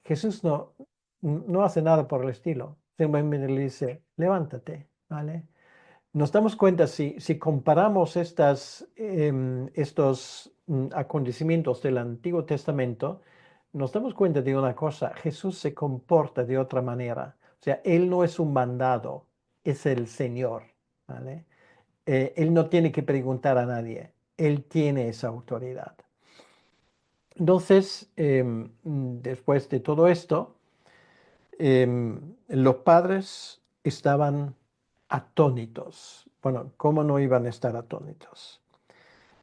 Jesús no hace nada por el estilo. Simplemente le dice, levántate, ¿vale? Nos damos cuenta, si comparamos estos acontecimientos del Antiguo Testamento, nos damos cuenta de una cosa, Jesús se comporta de otra manera. O sea, Él no es un mandado, es el Señor, ¿vale? Él no tiene que preguntar a nadie, Él tiene esa autoridad. Entonces, después de todo esto, los padres estaban atónitos. Bueno, ¿cómo no iban a estar atónitos?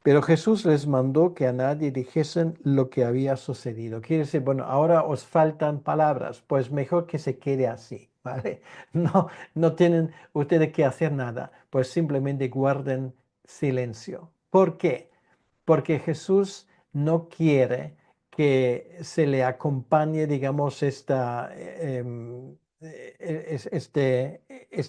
Pero Jesús les mandó que a nadie dijesen lo que había sucedido. Quiere decir, bueno, ahora os faltan palabras, pues mejor que se quede así, ¿vale? No tienen ustedes que hacer nada, pues simplemente guarden silencio. ¿Por qué? Porque Jesús no quiere que se le acompañe, digamos, este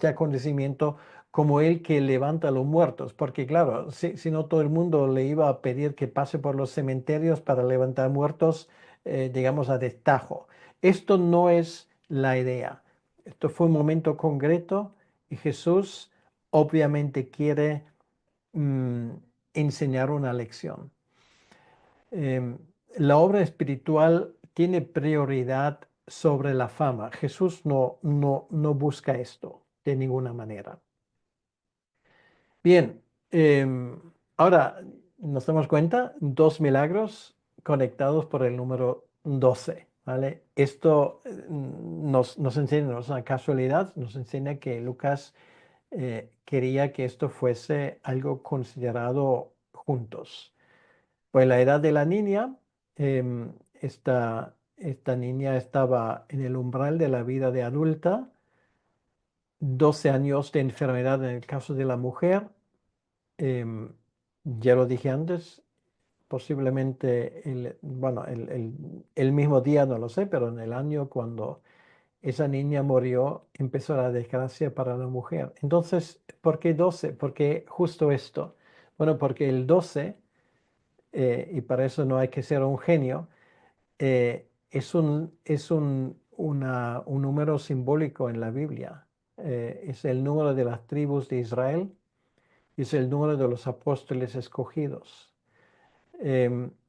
acontecimiento como el que levanta a los muertos, porque claro, si no todo el mundo le iba a pedir que pase por los cementerios para levantar muertos, digamos, a destajo. Esto no es la idea. Esto fue un momento concreto y Jesús obviamente quiere mm, enseñar una lección. Em, la obra espiritual tiene prioridad sobre la fama. Jesús no busca esto de ninguna manera. Bien, ahora nos damos cuenta, dos milagros conectados por el número 12, ¿vale? Esto nos enseña, no es una casualidad, nos enseña que Lucas quería que esto fuese algo considerado juntos. Pues la edad de la niña, esta niña estaba en el umbral de la vida de adulta, 12 años de enfermedad en el caso de la mujer. em, ya lo dije antes, posiblemente bueno, el mismo día, no lo sé, pero en el año cuando esa niña murió, empezó la desgracia para la mujer. Entonces, ¿por qué 12? Porque justo esto. Bueno, porque el 12, y para eso no hay que ser un genio, es un número simbólico en la Biblia. Es el número de las tribus de Israel, es el número de los apóstoles escogidos.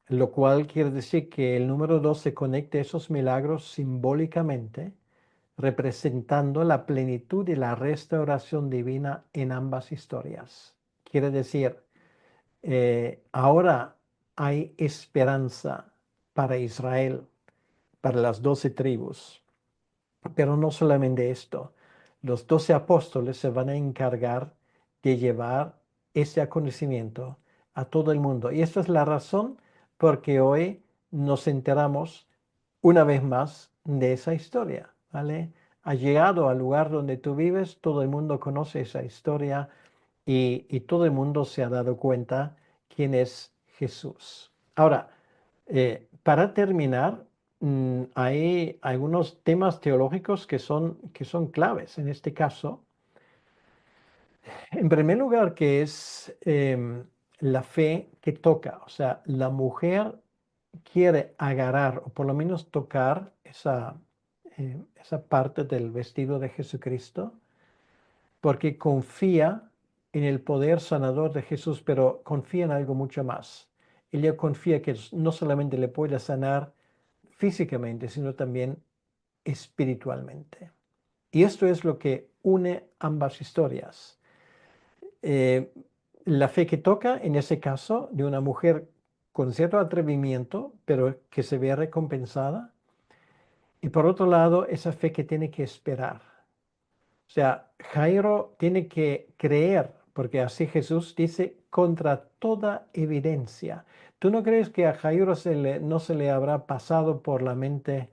Lo cual quiere decir que el número 2 se conecta a esos milagros simbólicamente, representando la plenitud y la restauración divina en ambas historias. Quiere decir, ahora hay esperanza para Israel, para las 12 tribus. Pero no solamente esto, los 12 apóstoles se van a encargar de llevar ese conocimiento a todo el mundo. Y esta es la razón por que hoy nos enteramos una vez más de esa historia, ¿vale? Ha llegado al lugar donde tú vives, todo el mundo conoce esa historia y todo el mundo se ha dado cuenta quién es Jesús. Ahora, para terminar, hay algunos temas teológicos que son claves en este caso. En primer lugar, que es la fe que toca. O sea, la mujer quiere agarrar o por lo menos tocar esa parte del vestido de Jesucristo porque confía en el poder sanador de Jesús, pero confía en algo mucho más. Ella confía que no solamente le puede sanar físicamente, sino también espiritualmente. Y esto es lo que une ambas historias. Eh, la fe que toca, en ese caso, de una mujer con cierto atrevimiento, pero que se ve recompensada. Y por otro lado, esa fe que tiene que esperar. O sea, Jairo tiene que creer, porque así Jesús dice, contra toda evidencia. ¿Tú no crees que a Jairo no se le habrá pasado por la mente,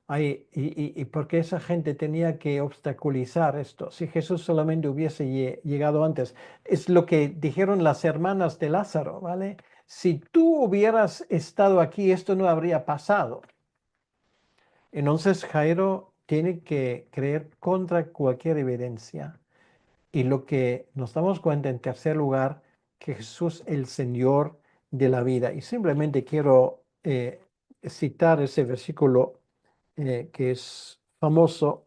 ay, y por qué esa gente tenía que obstaculizar esto? Si Jesús solamente hubiese llegado antes. Es lo que dijeron las hermanas de Lázaro, ¿vale? Si tú hubieras estado aquí, esto no habría pasado. Entonces Jairo tiene que creer contra cualquier evidencia. Y lo que nos damos cuenta en tercer lugar, que Jesús el Señor de la vida. Y simplemente quiero citar ese versículo que es famoso,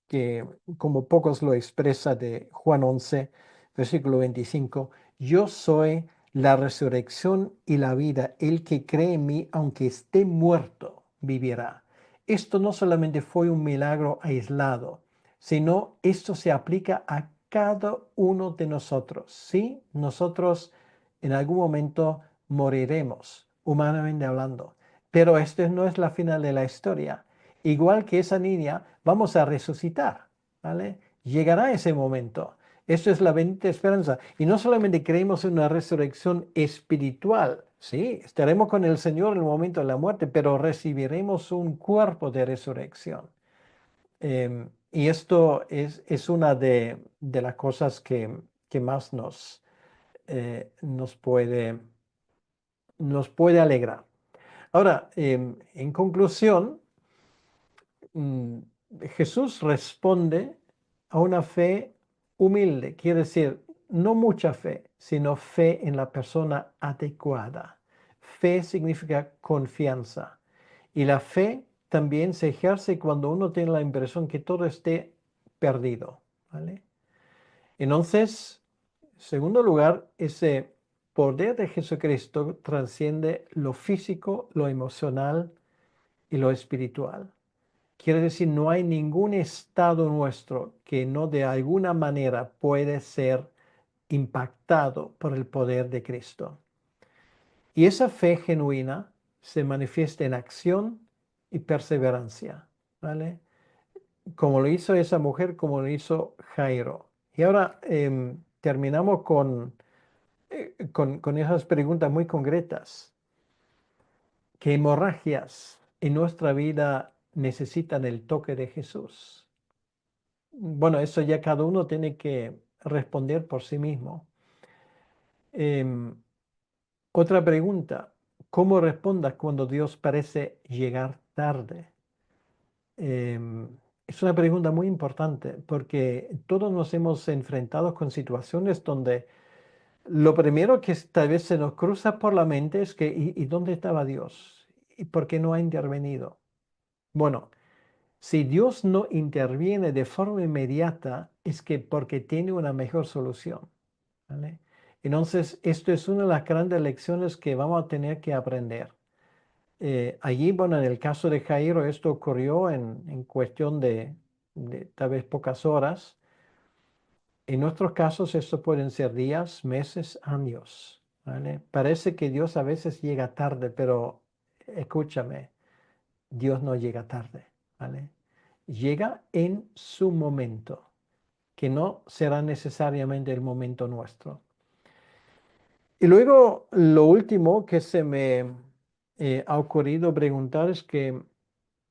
que como pocos lo expresa de Juan 11 versículo 25. Yo soy la resurrección y la vida. El que cree en mí, aunque esté muerto, vivirá. Esto no solamente fue un milagro aislado, sino esto se aplica a cada uno de nosotros. Sí, nosotros en algún momento moriremos, humanamente hablando, pero esto no es la final de la historia. Igual que esa niña, vamos a resucitar, ¿vale? Llegará ese momento. Esto es la bendita esperanza. Y no solamente creemos en una resurrección espiritual, sí, estaremos con el Señor en el momento de la muerte, pero recibiremos un cuerpo de resurrección. Y esto es una de las cosas que más nos puede alegrar. Ahora, en conclusión, mm, Jesús responde a una fe humilde, quiere decir, no mucha fe, sino fe en la persona adecuada. Fe significa confianza. Y la fe también se ejerce cuando uno tiene la impresión que todo esté perdido, ¿vale? Entonces, en segundo lugar, ese poder de Jesucristo trasciende lo físico, lo emocional y lo espiritual. Quiere decir, no hay ningún estado nuestro que no de alguna manera puede ser impactado por el poder de Cristo. Y esa fe genuina se manifiesta en acción y perseverancia, ¿vale? Como lo hizo esa mujer, como lo hizo Jairo. Y ahora terminamos con esas preguntas muy concretas. ¿Qué hemorragias en nuestra vida necesitan el toque de Jesús? Bueno, eso ya cada uno tiene que responder por sí mismo. Em, Otra pregunta, ¿cómo respondas cuando Dios parece llegar tarde? Em, es una pregunta muy importante porque todos nos hemos enfrentado con situaciones donde lo primero que tal vez se nos cruza por la mente es que, ¿y dónde estaba Dios? ¿Y por qué no ha intervenido? Bueno, si Dios no interviene de forma inmediata, es que porque tiene una mejor solución, ¿vale? Entonces, esto es una de las grandes lecciones que vamos a tener que aprender. Allí, bueno, en el caso de Jairo, esto ocurrió en cuestión de tal vez pocas horas. En nuestros casos, esto pueden ser días, meses, años, ¿vale? Parece que Dios a veces llega tarde, pero escúchame, Dios no llega tarde, ¿vale? llega en su momento, que no será necesariamente el momento nuestro. Y luego lo último que se me ha ocurrido preguntar es que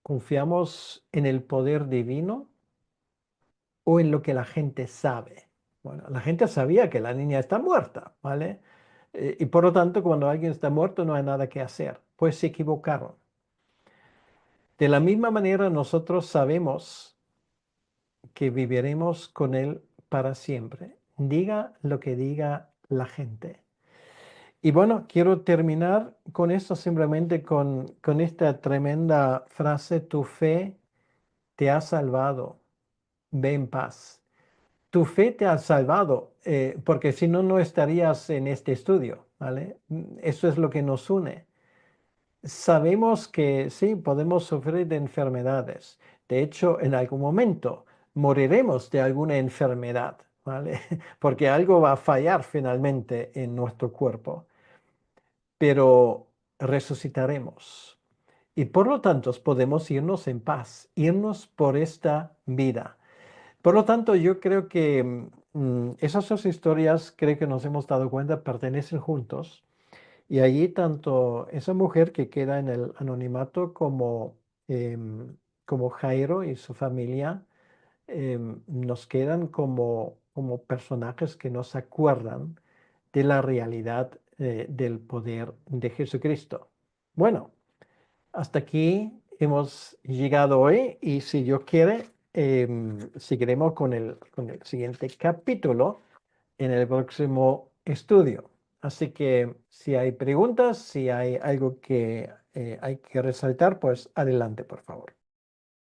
confiamos en el poder divino o en lo que la gente sabe. Bueno, la gente sabía que la niña está muerta, ¿vale? Y por lo tanto, cuando alguien está muerto no hay nada que hacer. Pues se equivocaron. De la misma manera, nosotros sabemos que viviremos con Él para siempre. Diga lo que diga la gente. Y bueno, quiero terminar con esto simplemente con esta tremenda frase, tu fe te ha salvado, ve en paz. Tu fe te ha salvado, porque si no, no estarías en este estudio, ¿vale? Eso es lo que nos une. Sabemos que sí, podemos sufrir de enfermedades. De hecho, en algún momento moriremos de alguna enfermedad, ¿vale? Porque algo va a fallar finalmente en nuestro cuerpo, pero resucitaremos. Y por lo tanto, podemos irnos en paz, irnos por esta vida. Por lo tanto, yo creo que esas dos historias, creo que nos hemos dado cuenta, pertenecen juntos. Y allí tanto esa mujer que queda en el anonimato como Jairo y su familia nos quedan como personajes que nos acuerdan de la realidad del poder de Jesucristo. Bueno, hasta aquí hemos llegado hoy y si Dios quiere, seguiremos con el siguiente capítulo en el próximo estudio. Así que si hay preguntas, si hay algo que hay que resaltar, pues adelante, por favor.